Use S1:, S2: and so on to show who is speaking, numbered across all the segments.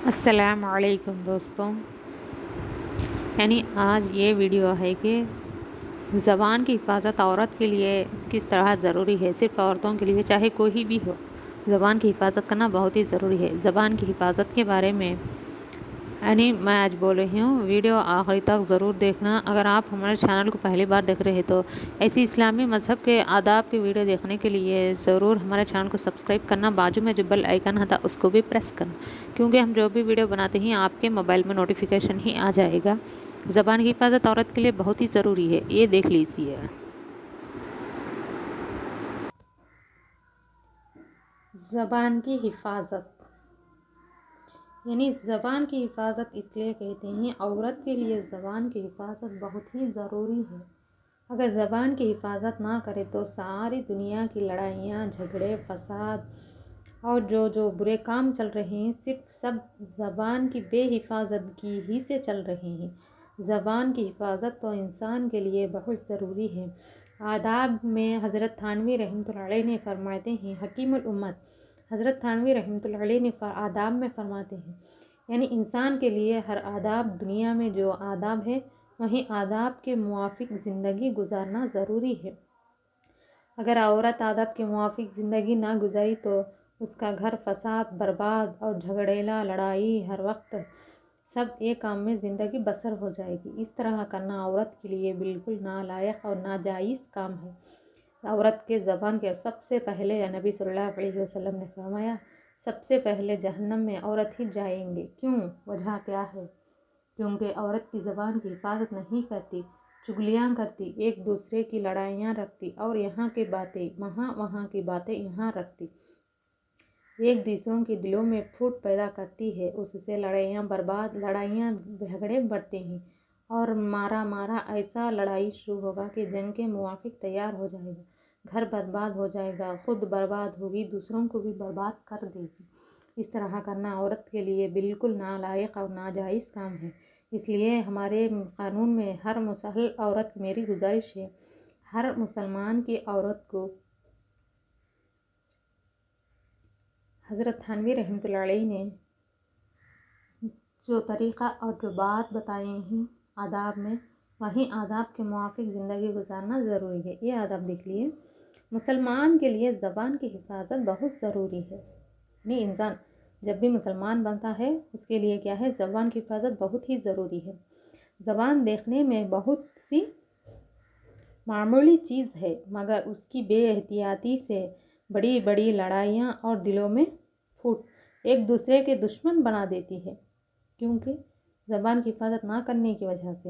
S1: السلام علیکم دوستوں، آج یہ ویڈیو ہے کہ زبان کی حفاظت عورت کے لیے کس طرح ضروری ہے۔ صرف عورتوں کے لیے، چاہے کوئی بھی ہو، زبان کی حفاظت کرنا بہت ہی ضروری ہے۔ زبان کی حفاظت کے بارے میں میں آج بول رہی ہوں، ویڈیو آخری تک ضرور دیکھنا۔ اگر آپ ہمارے چینل کو پہلی بار دیکھ رہے ہیں تو ایسی اسلامی مذہب کے آداب کی ویڈیو دیکھنے کے لیے ضرور ہمارے چینل کو سبسکرائب کرنا، بازو میں جو بیل آئیکن ہوتا اس کو بھی پریس کرنا، کیونکہ ہم جو بھی ویڈیو بناتے ہیں آپ کے موبائل میں نوٹیفیکیشن ہی آ جائے گا۔ زبان کی حفاظت عورت کے لیے بہت ہی ضروری ہے، یہ دیکھ لیجیے۔ زبان کی حفاظت زبان کی حفاظت اس لیے کہتے ہیں، عورت کے لیے زبان کی حفاظت بہت ہی ضروری ہے۔ اگر زبان کی حفاظت نہ کرے تو ساری دنیا کی لڑائیاں، جھگڑے، فساد اور جو برے کام چل رہے ہیں، صرف سب زبان کی بے حفاظتی ہی سے چل رہے ہیں۔ زبان کی حفاظت تو انسان کے لیے بہت ضروری ہے۔ آداب میں حضرت تھانوی رحمۃ اللہ علیہ نے فرماتے ہیں، حکیم الامت حضرت تھانوی رحمۃ اللہ علیہ نے آداب میں فرماتے ہیں، انسان کے لیے ہر آداب، دنیا میں جو آداب ہے وہیں آداب کے موافق زندگی گزارنا ضروری ہے۔ اگر عورت آداب کے موافق زندگی نہ گزاری تو اس کا گھر فساد، برباد اور جھگڑیلا، لڑائی، ہر وقت سب ایک کام میں زندگی بسر ہو جائے گی۔ اس طرح کرنا عورت کے لیے بالکل نالائق اور ناجائز کام ہے۔ عورت کے زبان کے سب سے پہلے نبی صلی اللہ علیہ وسلم نے فرمایا، سب سے پہلے جہنم میں عورت ہی جائیں گے۔ کیوں؟ وجہ کیا ہے؟ کیونکہ عورت کی زبان کی حفاظت نہیں کرتی، چغلیاں کرتی، ایک دوسرے کی لڑائیاں رکھتی اور یہاں کی باتیں وہاں کی باتیں یہاں رکھتی، ایک دوسروں کے دلوں میں پھوٹ پیدا کرتی ہے۔ اس سے لڑائیاں جھگڑے بڑھتے ہیں اور مارا ایسا لڑائی شروع ہوگا کہ جنگ کے موافق تیار ہو جائے گا، گھر برباد ہو جائے گا، خود برباد ہوگی، دوسروں کو بھی برباد کر دے گی۔ اس طرح کرنا عورت کے لیے بالکل نالائق اور ناجائز کام ہے۔ اس لیے ہمارے قانون میں ہر مسلح عورت، میری گزارش ہے، ہر مسلمان کی عورت کو حضرت تھانوی رحمۃ اللہ علیہ نے جو طریقہ اور جو بات بتائے ہیں آداب میں، وہیں آداب کے موافق زندگی گزارنا ضروری ہے۔ یہ آداب دیکھ لیے۔ مسلمان کے لیے زبان کی حفاظت بہت ضروری ہے۔ انسان جب بھی مسلمان بنتا ہے اس کے لیے کیا ہے؟ زبان کی حفاظت بہت ہی ضروری ہے۔ زبان دیکھنے میں بہت سی معمولی چیز ہے، مگر اس کی بے احتیاطی سے بڑی بڑی لڑائیاں اور دلوں میں پھوٹ، ایک دوسرے کے دشمن بنا دیتی ہے۔ کیونکہ زبان کی حفاظت نہ کرنے کی وجہ سے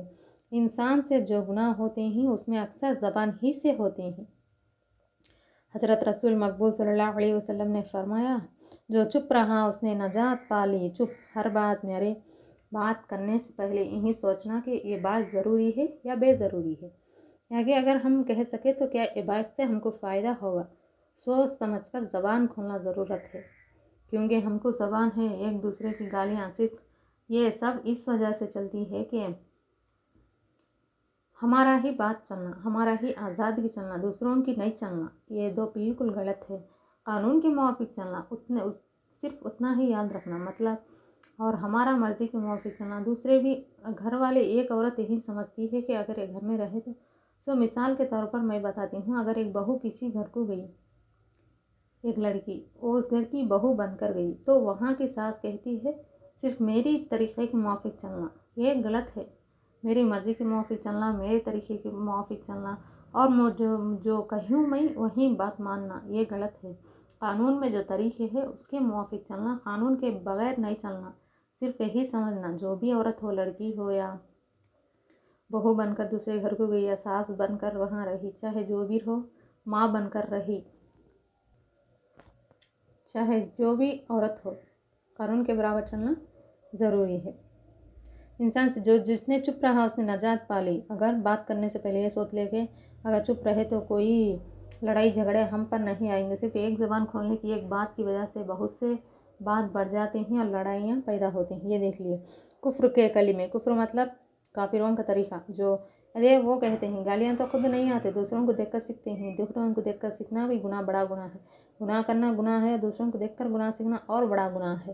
S1: انسان سے جو گناہ ہوتے ہیں اس میں اکثر زبان ہی سے ہوتے ہیں۔ حضرت رسول مقبول صلی اللہ علیہ وسلم نے فرمایا، جو چپ رہا اس نے نجات پا لی۔ چپ، ہر بات میرے بات کرنے سے پہلے یہی سوچنا کہ یہ بات ضروری ہے یا بے ضروری ہے، کہ اگر ہم کہہ سکے تو کیا یہ بات سے ہم کو فائدہ ہوگا۔ سوچ سمجھ کر زبان کھولنا ضرورت ہے، کیونکہ ہم کو زبان ہے، ایک دوسرے کی گالیاں صرف یہ سب اس وجہ سے چلتی ہے کہ ہمارا ہی بات چلنا، ہمارا ہی آزادی چلنا، دوسروں کی نہیں چلنا، یہ دو بالکل غلط ہے۔ قانون کے موافق چلنا، صرف اتنا ہی یاد رکھنا مطلب، اور ہمارا مرضی کے موافق چلنا۔ دوسرے بھی گھر والے، ایک عورت یہی سمجھتی ہے کہ اگر ایک گھر میں رہے تو مثال کے طور پر میں بتاتی ہوں، اگر ایک بہو کسی گھر کو گئی، ایک لڑکی وہ اس گھر کی بہو بن کر گئی، تو وہاں کی ساس کہتی ہے صرف میری طریقے کے موافق چلنا، یہ غلط ہے۔ میری مرضی کے موافق چلنا، میرے طریقے کے موافق چلنا اور جو کہوں میں وہی بات ماننا، یہ غلط ہے۔ قانون میں جو طریقے ہے اس کے موافق چلنا، قانون کے بغیر نہیں چلنا۔ صرف یہی سمجھنا، جو بھی عورت ہو، لڑکی ہو یا بہو بن کر دوسرے گھر کو گئی یا ساس بن کر وہاں رہی، چاہے جو بھی ہو، ماں بن کر رہی، چاہے جو بھی عورت ہو، قانون کے برابر چلنا ضروری ہے۔ انسان سے جس نے چپ رہا اس نے نجات پا لی۔ اگر بات کرنے سے پہلے یہ سوچ لے کہ اگر چپ رہے تو کوئی لڑائی جھگڑے ہم پر نہیں آئیں گے۔ صرف ایک زبان کھولنے کی ایک بات کی وجہ سے بہت سے بات بڑھ جاتے ہیں اور لڑائیاں پیدا ہوتی ہیں۔ یہ دیکھ لیے۔ کفر کے کلمے، کفر مطلب کافروں کا طریقہ، جو وہ کہتے ہیں گالیاں تو خود نہیں آتے، دوسروں کو دیکھ کر سیکھتے ہیں۔ دوسروں کو دیکھ کر سیکھنا بھی بڑا گناہ ہے۔ گناہ کرنا گناہ ہے، دوسروں کو دیکھ کر گناہ سیکھنا اور بڑا گناہ ہے۔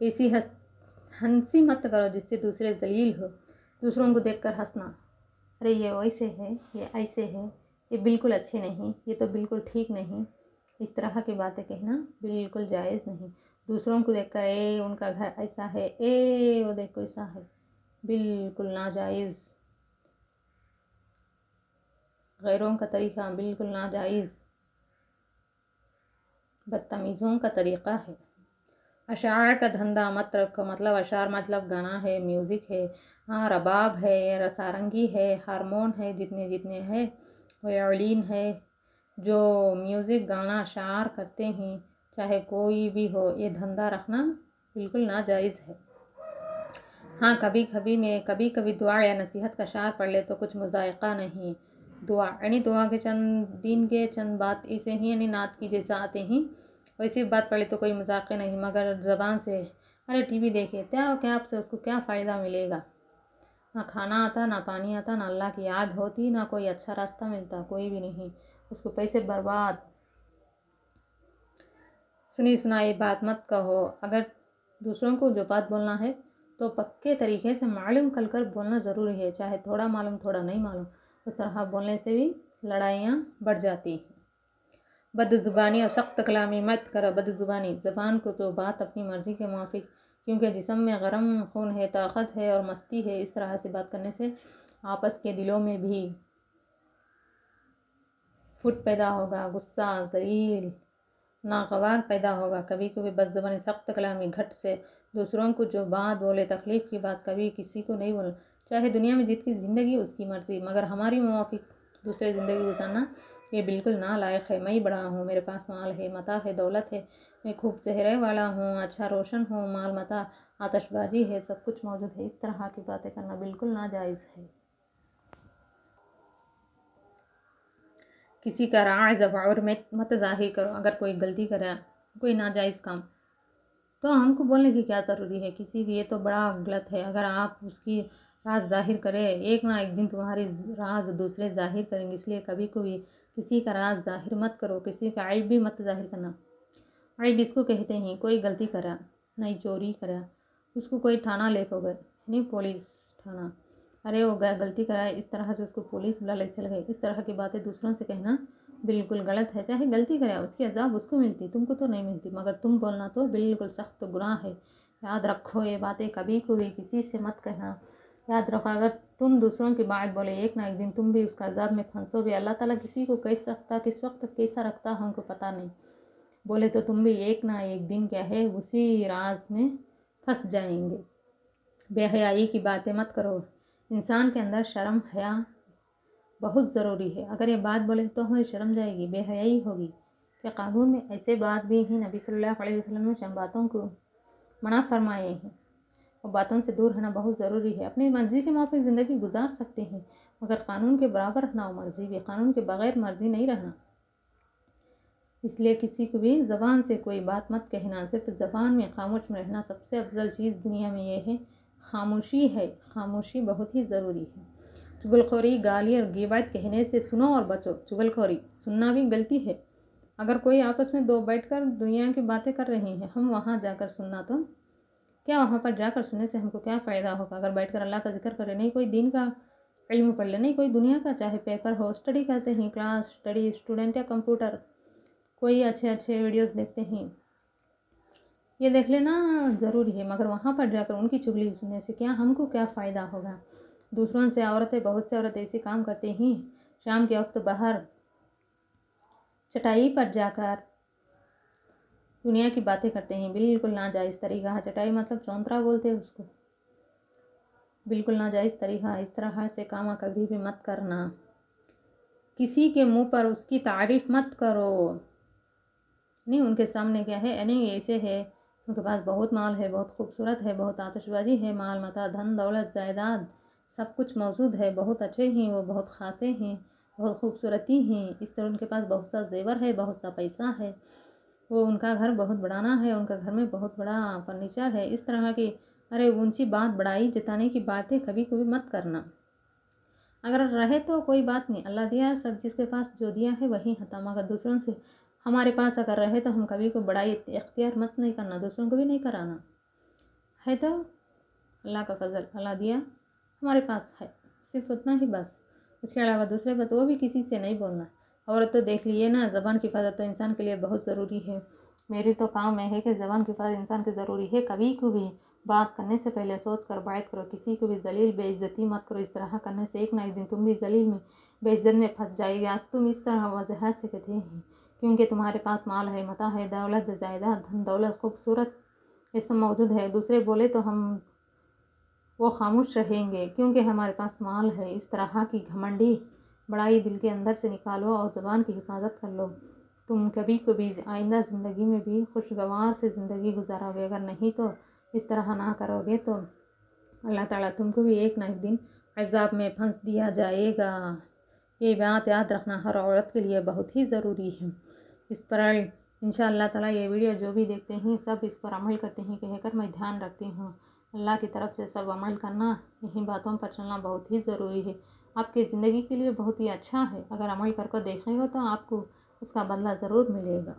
S1: ایسی ہنسی مت کرو جس سے دوسرے ذلیل ہو. دوسروں کو دیکھ کر ہنسنا، ارے یہ ویسے ہے، یہ ایسے ہے، یہ بالکل اچھے نہیں، یہ تو بالکل ٹھیک نہیں، اس طرح کی باتیں کہنا بالکل جائز نہیں. دوسروں کو دیکھ کر اے ان کا گھر ایسا ہے، اے وہ دیکھو ایسا ہے، بالکل ناجائز. غیروں کا طریقہ بالکل ناجائز، بدتمیزوں کا طریقہ ہے. اشعار کا دھندا مت رکھو. مطلب اشعار مطلب گانا ہے، میوزک ہے، رباب ہے، رسارنگی ہے، ہارمون ہے، جتنے ہے، ویولین ہے. جو میوزک گانا اشعار کرتے ہیں چاہے کوئی بھی ہو، یہ دھندا رکھنا بالکل ناجائز ہے. ہاں کبھی کبھی دعا یا نصیحت کا اشعار پڑھ لے تو کچھ مذائقہ نہیں. دعا یعنی دعا کے چند بات ایسے ہی یعنی نعت کی جیسا آتے ہیں ویسی بات پڑھ لے تو کوئی مذاق نہیں، مگر زبان سے ارے ٹی وی دیکھے کیا آپ سے اس کو کیا فائدہ ملے گا. نہ کھانا آتا، نہ پانی آتا، نہ اللہ کی یاد ہوتی، نہ کوئی اچھا راستہ ملتا، کوئی بھی نہیں. اس کو پیسے برباد. سنی سنائی بات مت کہو. اگر دوسروں کو جو بات بولنا ہے تو پکے طریقے سے معلوم کر بولنا ضروری ہے، چاہے تھوڑا معلوم تھوڑا نہیں معلوم. اس طرح بولنے سے بھی لڑائیاں بڑھ جاتی ہیں. بد زبانی اور سخت کلامی مت کرو. بد زبانی زبان کو تو بات اپنی مرضی کے موافق، کیونکہ جسم میں گرم خون ہے، طاقت ہے اور مستی ہے. اس طرح سے بات کرنے سے آپس کے دلوں میں بھی پھوٹ پیدا ہوگا، غصہ، ذلیل، ناگوار پیدا ہوگا. کبھی بد زبانی، سخت کلامی، گھٹ سے دوسروں کو جو بات بولے، تکلیف کی بات کبھی کسی کو نہیں بولنا. چاہے دنیا میں جتنی زندگی اس کی مرضی، مگر ہماری موافق دوسرے زندگی گزارنا یہ بالکل نالائق ہے. میں بڑا ہوں، میرے پاس مال ہے، متاع ہے، دولت ہے، میں خوب چہرے والا ہوں، اچھا روشن ہوں، مال متاع، آتش بازی ہے، سب کچھ موجود ہے. اس طرح کی باتیں کرنا بالکل ناجائز ہے. کسی کا راز افعور مت ظاہر کرو. اگر کوئی غلطی کرے، کوئی ناجائز کام، تو ہم کو بولنے کی کیا ضروری ہے. کسی کی یہ تو بڑا غلط ہے. اگر آپ اس کی راز ظاہر کرے، ایک نہ ایک دن تمہاری راز دوسرے ظاہر کریں گے. اس لیے کبھی کسی کا راز ظاہر مت کرو. کسی کا عیب بھی مت ظاہر کرنا. عیب اس کو کہتے ہیں کوئی غلطی کرا، نہیں چوری کرا، اس کو کوئی تھانہ لے کو گئے، نہیں پولیس تھانہ، ارے وہ غلطی کرا ہے، اس طرح سے اس کو پولیس بلا لے چل گئے. اس طرح کی باتیں دوسروں سے کہنا بالکل غلط ہے. چاہے غلطی کرے، اس کی عذاب اس کو ملتی، تم کو تو نہیں ملتی، مگر تم بولنا تو بالکل سخت گناہ ہے. یاد رکھو یہ باتیں کبھی کسی سے مت کہنا. یاد رکھو اگر تم دوسروں کی بات بولے، ایک نہ ایک دن تم بھی اس کا عذاب میں پھنسو گے. اللہ تعالیٰ کسی کو کس وقت کیسا رکھتا ہم کو پتہ نہیں. بولے تو تم بھی ایک نہ ایک دن کیا ہے اسی راز میں پھنس جائیں گے. بے حیائی کی باتیں مت کرو. انسان کے اندر شرم حیا بہت ضروری ہے. اگر یہ بات بولے تو ہماری شرم جائے گی، بے حیائی ہوگی. کہ قانون میں ایسے بات بھی ہیں، نبی صلی اللہ علیہ وسلم نے چند باتوں کو منع فرمائے ہیں. وہ باتوں سے دور رہنا بہت ضروری ہے. اپنی مرضی کے موافق زندگی گزار سکتے ہیں، مگر قانون کے برابر رہنا، مرضی بھی، قانون کے بغیر مرضی نہیں رہنا. اس لیے کسی کو بھی زبان سے کوئی بات مت کہنا. صرف زبان میں خاموش رہنا. سب سے افضل چیز دنیا میں یہ ہے خاموشی ہے. خاموشی بہت ہی ضروری ہے. چغلخوری، گالی اور غیبت کہنے سے سنو اور بچو. چغلخوری سننا بھی غلطی ہے. اگر کوئی آپس میں دو بیٹھ کر دنیا کی باتیں کر رہے ہیں، ہم وہاں جا کر سننا تو کیا، وہاں پر جا کر سننے سے ہم کو کیا فائدہ ہوگا. اگر بیٹھ کر اللہ کا ذکر کرے، نہیں کوئی دین کا علم پڑھ لے، نہیں کوئی دنیا کا چاہے پیپر ہو، اسٹڈی کرتے ہیں، کلاس اسٹڈی، اسٹوڈنٹ یا کمپیوٹر، کوئی اچھے ویڈیوز دیکھتے ہیں، یہ دیکھ لینا ضروری ہے. مگر وہاں پر جا کر ان کی چغلی سننے سے کیا، ہم کو کیا فائدہ ہوگا. دوسروں سے بہت سے عورتیں ایسے کام کرتے ہیں، شام کے وقت باہر چٹائی پر جا کر دنیا کی باتیں کرتے ہیں. بالکل ناجائز طریقہ. چٹائی مطلب چونترا بولتے ہیں اس کو. بالکل ناجائز طریقہ. اس طرح سے کام کبھی بھی مت کرنا. کسی کے منہ پر اس کی تعریف مت کرو. نہیں ان کے سامنے کیا ہے، نہیں ایسے ہے، ان کے پاس بہت مال ہے، بہت خوبصورت ہے، بہت آتش بازی ہے، مال متاع، دھن دولت، جائیداد سب کچھ موجود ہے، بہت اچھے ہیں، وہ بہت خاصے ہیں، بہت خوبصورتی ہیں. اس طرح ان کے پاس بہت سا زیور ہے، بہت سا پیسہ ہے، وہ ان کا گھر بہت بڑانا ہے، ان کا گھر میں بہت بڑا فرنیچر ہے. اس طرح کی ارے اونچی بات، بڑائی جتانے کی باتیں کبھی مت کرنا. اگر رہے تو کوئی بات نہیں، اللہ دیا سب، جس کے پاس جو دیا ہے وہی عطا. مگر دوسروں سے ہمارے پاس اگر رہے تو ہم کبھی بڑائی اختیار مت نہیں کرنا، دوسروں کو بھی نہیں کرانا. ہے تو اللہ کا فضل، اللہ دیا ہمارے پاس ہے، صرف اتنا ہی بس، اس کے علاوہ دوسرے بات وہ بھی کسی سے نہیں بولنا۔ اور تو دیکھ لیے نا، زبان کی حفاظت تو انسان کے لیے بہت ضروری ہے۔ میری تو کام ہے کہ زبان کی حفاظت انسان کی ضروری ہے۔ کبھی کو بھی بات کرنے سے پہلے سوچ کر بات کرو، کسی کو بھی ذلیل بے عزتی مت کرو۔ اس طرح کرنے سے ایک نہ ایک دن تم بھی ذلیل میں بے عزت میں پھنس جائے گی۔ آج تم اس طرح وجاہت سے کہتے ہیں کیونکہ تمہارے پاس مال ہے، متاع ہے، دولت، جائیداد، دھن دولت، خوبصورت، یہ سب موجود ہے۔ دوسرے بولے تو ہم وہ خاموش رہیں گے کیونکہ ہمارے پاس مال ہے۔ اس طرح کی گھمنڈی بڑائی دل کے اندر سے نکالو اور زبان کی حفاظت کر لو۔ تم کبھی کبھی آئندہ زندگی میں بھی خوشگوار سے زندگی گزارو گے۔ اگر نہیں تو اس طرح نہ کرو گے تو اللہ تعالیٰ تم کو بھی ایک نہ ایک دن عذاب میں پھنس دیا جائے گا۔ یہ بات یاد رکھنا ہر عورت کے لیے بہت ہی ضروری ہے۔ اس پر انشاءاللہ تعالیٰ یہ ویڈیو جو بھی دیکھتے ہیں سب اس پر عمل کرتے ہیں کہہ کر میں دھیان رکھتی ہوں۔ اللہ کی طرف سے سب عمل کرنا، یہی باتوں پر چلنا بہت ہی ضروری ہے۔ آپ کی زندگی کے لیے بہت ہی اچھا ہے۔ اگر عمل کر کے دیکھے گا تو آپ کو اس کا بدلہ ضرور ملے گا۔